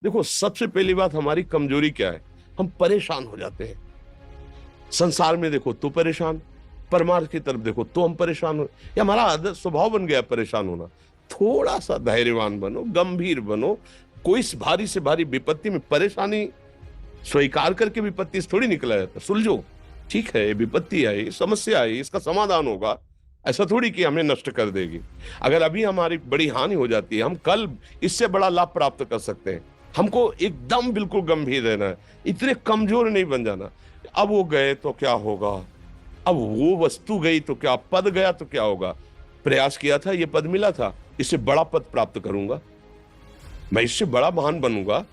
देखो, सबसे पहली बात हमारी कमजोरी क्या है? हम परेशान हो जाते हैं। संसार में देखो तो परेशान, परमार्थ की तरफ देखो तो हम परेशान हो, ये हमारा आदत स्वभाव बन गया परेशान होना। थोड़ा सा धैर्यवान बनो, गंभीर बनो। कोई इस भारी से भारी विपत्ति में परेशानी स्वीकार करके विपत्ति से थोड़ी निकला जाता। सुलझो, ठीक है, ये विपत्ति आई, समस्या आई, इसका समाधान होगा। ऐसा थोड़ी कि हमें नष्ट कर देगी। अगर अभी हमारी बड़ी हानि हो जाती है, हम कल इससे बड़ा लाभ प्राप्त कर सकते हैं। हमको एकदम बिल्कुल गंभीर रहना है, इतने कमजोर नहीं बन जाना। अब वो गए तो क्या होगा, अब वो वस्तु गई तो क्या, पद गया तो क्या होगा। प्रयास किया था, ये पद मिला था, इससे बड़ा पद प्राप्त करूंगा, मैं इससे बड़ा महान बनूंगा।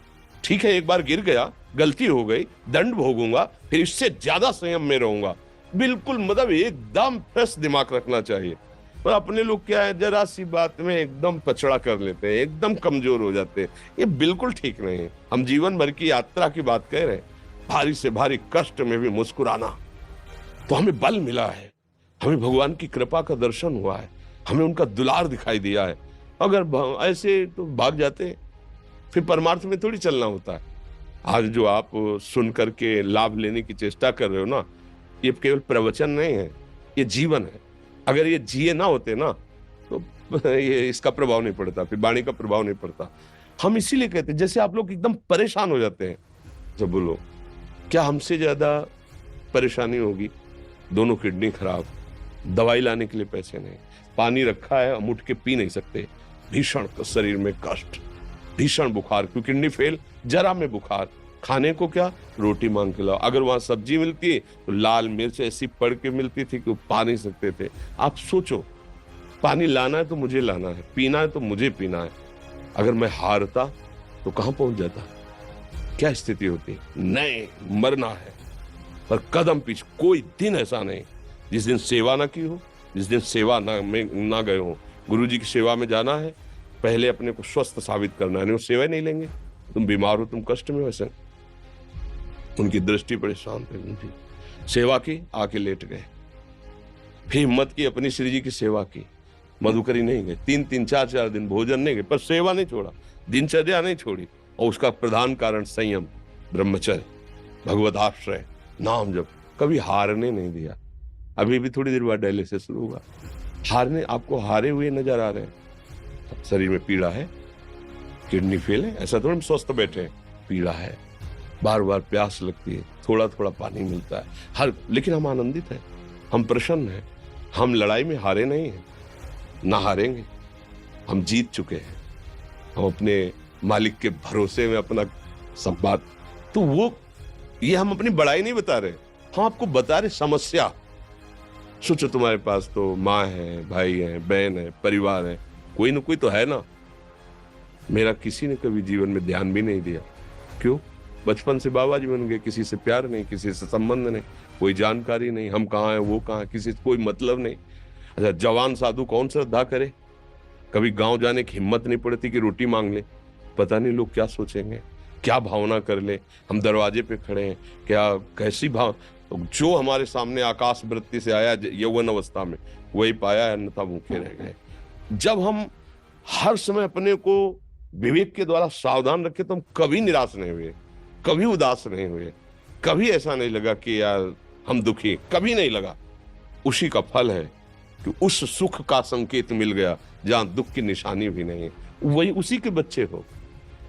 ठीक है, एक बार गिर गया, गलती हो गई, दंड भोगूंगा, फिर इससे ज्यादा संयम में रहूंगा। बिल्कुल, मतलब एकदम फ्रेश दिमाग रखना चाहिए। पर अपने लोग क्या है, जरा सी बात में एकदम पछड़ा कर लेते हैं, एकदम कमजोर हो जाते हैं। ये बिल्कुल ठीक नहीं है। हम जीवन भर की यात्रा की बात कह रहे हैं, भारी से भारी कष्ट में भी मुस्कुराना, तो हमें बल मिला है, हमें भगवान की कृपा का दर्शन हुआ है, हमें उनका दुलार दिखाई दिया है। अगर ऐसे तो भाग जाते हैं, फिर परमार्थ में थोड़ी चलना होता है। आज जो आप सुन करके लाभ लेने की चेष्टा कर रहे हो ना, ये केवल प्रवचन नहीं है, ये जीवन है। अगर ये जिए ना होते ना, तो ये इसका प्रभाव नहीं पड़ता, फिर वाणी का प्रभाव नहीं पड़ता। हम इसीलिए कहते हैं, जैसे आप लोग एकदम परेशान हो जाते हैं जब बोलो, क्या हमसे ज्यादा परेशानी होगी? दोनों किडनी खराब, दवाई लाने के लिए पैसे नहीं, पानी रखा है हम उठ के पी नहीं सकते, भीषण शरीर में कष्ट, भीषण बुखार, क्योंकि किडनी फेल, जरा में बुखार, खाने को क्या, रोटी मांग के लाओ। अगर वहां सब्जी मिलती है तो लाल मिर्च ऐसी पड़ के मिलती थी कि वो पा नहीं सकते थे। आप सोचो, पानी लाना है तो मुझे लाना है, पीना है तो मुझे पीना है। अगर मैं हारता तो कहां पहुंच जाता, क्या स्थिति होती? नहीं, मरना है, पर कदम पीछे। कोई दिन ऐसा नहीं जिस दिन सेवा ना की हो, जिस दिन सेवा ना गए हो। गुरु जी की सेवा में जाना है, पहले अपने को स्वस्थ साबित करना है, नहीं वो सेवा नहीं लेंगे। तुम बीमार हो, तुम कष्ट में हो, ऐसे उनकी दृष्टि बड़े शांत है। उनकी सेवा की, आके लेट गए, फिर हिम्मत की, अपनी श्री जी की सेवा की। मधुकरी नहीं गए, 3-3 4-4 दिन भोजन नहीं गए, पर सेवा नहीं छोड़ा, दिनचर्या नहीं छोड़ी। और उसका प्रधान कारण संयम, ब्रह्मचर्य, भगवत आश्रय, नाम जप, कभी हारने नहीं दिया। अभी भी थोड़ी देर बाद डायलिसिस शुरू होगा। हारने, आपको हारे हुए नजर आ रहे हैं? शरीर में पीड़ा है, किडनी फेल है, ऐसा थोड़ा हम स्वस्थ बैठे हैं, पीड़ा है, बार बार प्यास लगती है, थोड़ा थोड़ा पानी मिलता है, लेकिन हम आनंदित हैं, हम प्रसन्न हैं। हम लड़ाई में हारे नहीं हैं, ना हारेंगे, हम जीत चुके हैं। हम अपने मालिक के भरोसे में अपना संवाद, तो वो, ये हम अपनी बड़ाई नहीं बता रहे, हम आपको बता रहे समस्या। सोचो, तुम्हारे पास तो माँ है, भाई है, बहन है, परिवार है, कोई ना कोई तो है ना। मेरा किसी ने कभी जीवन में ध्यान भी नहीं दिया। क्यों? बचपन से बाबा जी बन गए, किसी से प्यार नहीं, किसी से संबंध नहीं, कोई जानकारी नहीं, हम कहाँ हैं वो कहाँ, किसी से कोई मतलब नहीं। अच्छा, जवान साधु कौन श्रद्धा करे? कभी गांव जाने की हिम्मत नहीं पड़ती कि रोटी मांग ले, पता नहीं लोग क्या सोचेंगे, क्या भावना कर ले। हम दरवाजे पे खड़े हैं, क्या कैसी भाव, जो हमारे सामने आकाश वृत्ति से आया यौवन अवस्था में, वही पाया, अन्यथा भूखे रह गए। जब हम हर समय अपने को विवेक के द्वारा सावधान रखे, तो हम कभी निराश नहीं हुए, कभी उदास नहीं हुए, कभी ऐसा नहीं लगा कि यार हम दुखी, कभी नहीं लगा। उसी का फल है कि उस सुख का संकेत मिल गया जहां दुख की निशानी भी नहीं है। वही उसी के बच्चे हो,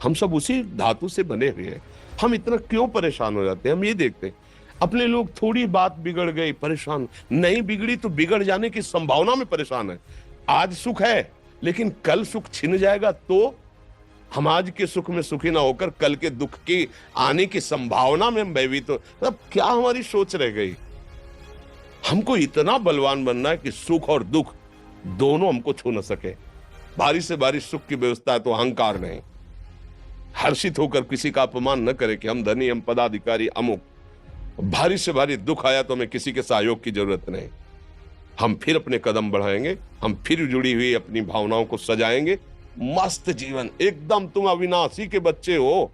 हम सब उसी धातु से बने हुए हैं। हम इतना क्यों परेशान हो जाते हैं? हम ये देखते हैं, अपने लोग थोड़ी बात बिगड़ गई परेशान, नहीं बिगड़ी तो बिगड़ जाने की संभावना में परेशान है। आज सुख है, लेकिन कल सुख छिन जाएगा, तो हम आज के सुख में सुखी ना होकर कल के दुख की आने की संभावना में हम भयभीत हो। मतलब क्या हमारी सोच रह गई? हमको इतना बलवान बनना है कि सुख और दुख दोनों हमको छू न सके। भारी से भारी सुख की व्यवस्था है तो अहंकार नहीं, हर्षित होकर किसी का अपमान न करे कि हम धनी, हम पदाधिकारी, अमुक। भारी से भारी दुख आया तो हमें किसी के सहयोग की जरूरत नहीं, हम फिर अपने कदम बढ़ाएंगे, हम फिर जुड़ी हुई अपनी भावनाओं को सजाएंगे। मस्त जीवन, एकदम तुम अविनाशी के बच्चे हो।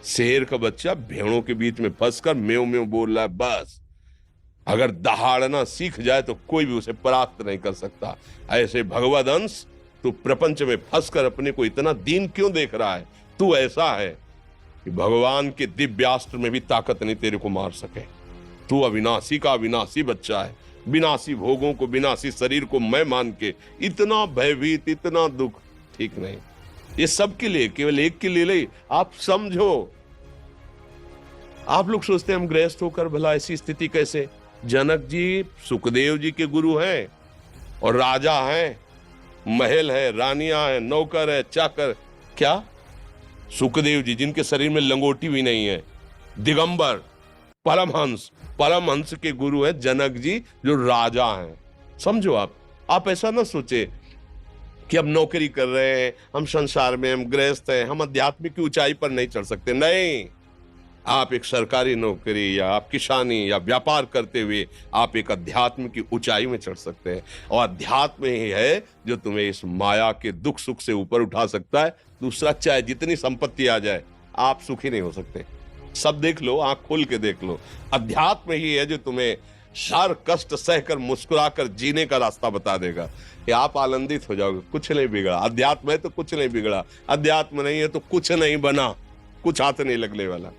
शेर का बच्चा भेड़ों के बीच में फंसकर म्यों म्यों बोल रहा है, बस अगर दहाड़ना सीख जाए तो कोई भी उसे परास्त नहीं कर सकता। ऐसे भगवद अंश, तू प्रपंच में फंसकर अपने को इतना दीन क्यों देख रहा है? तू ऐसा है कि भगवान के दिव्यास्त्र में भी ताकत नहीं तेरे को मार सके। तू अविनाशी का अविनाशी बच्चा है। विनाशी भोगों को, विनाशी शरीर को मैं मान के इतना भयभीत, इतना दुख ठीक नहीं। ये सबके लिए, केवल एक के लिए नहीं। आप समझो, आप लोग सोचते हैं हम गृहस्थ होकर भला ऐसी स्थिति कैसे। जनक जी सुखदेव जी के गुरु हैं और राजा हैं, महल है, रानियां हैं, नौकर है, चाकर। क्या सुखदेव जी जिनके शरीर में लंगोटी भी नहीं है, दिगंबर, परमहंस, परमहंस के गुरु हैं जनक जी जो राजा हैं। समझो आप ऐसा ना सोचे कि हम नौकरी कर रहे हैं, हम संसार में, हम गृहस्थ हैं, हम आध्यात्मिक की ऊंचाई पर नहीं चढ़ सकते। नहीं, आप एक सरकारी नौकरी या आप किसानी या व्यापार करते हुए आप एक अध्यात्म की ऊंचाई में चढ़ सकते हैं। और अध्यात्म ही है जो तुम्हें इस माया के दुख सुख से ऊपर उठा सकता है। दूसरा, चाहे जितनी संपत्ति आ जाए, आप सुखी नहीं हो सकते। सब देख लो, आंख खोल के देख लो। अध्यात्म ही है जो तुम्हें हर कष्ट सहकर मुस्कुराकर जीने का रास्ता बता देगा कि आप आनंदित हो जाओगे। कुछ नहीं बिगड़ा। अध्यात्म है तो कुछ नहीं बिगड़ा, अध्यात्म नहीं है तो कुछ नहीं बना, कुछ हाथ नहीं लगने वाला।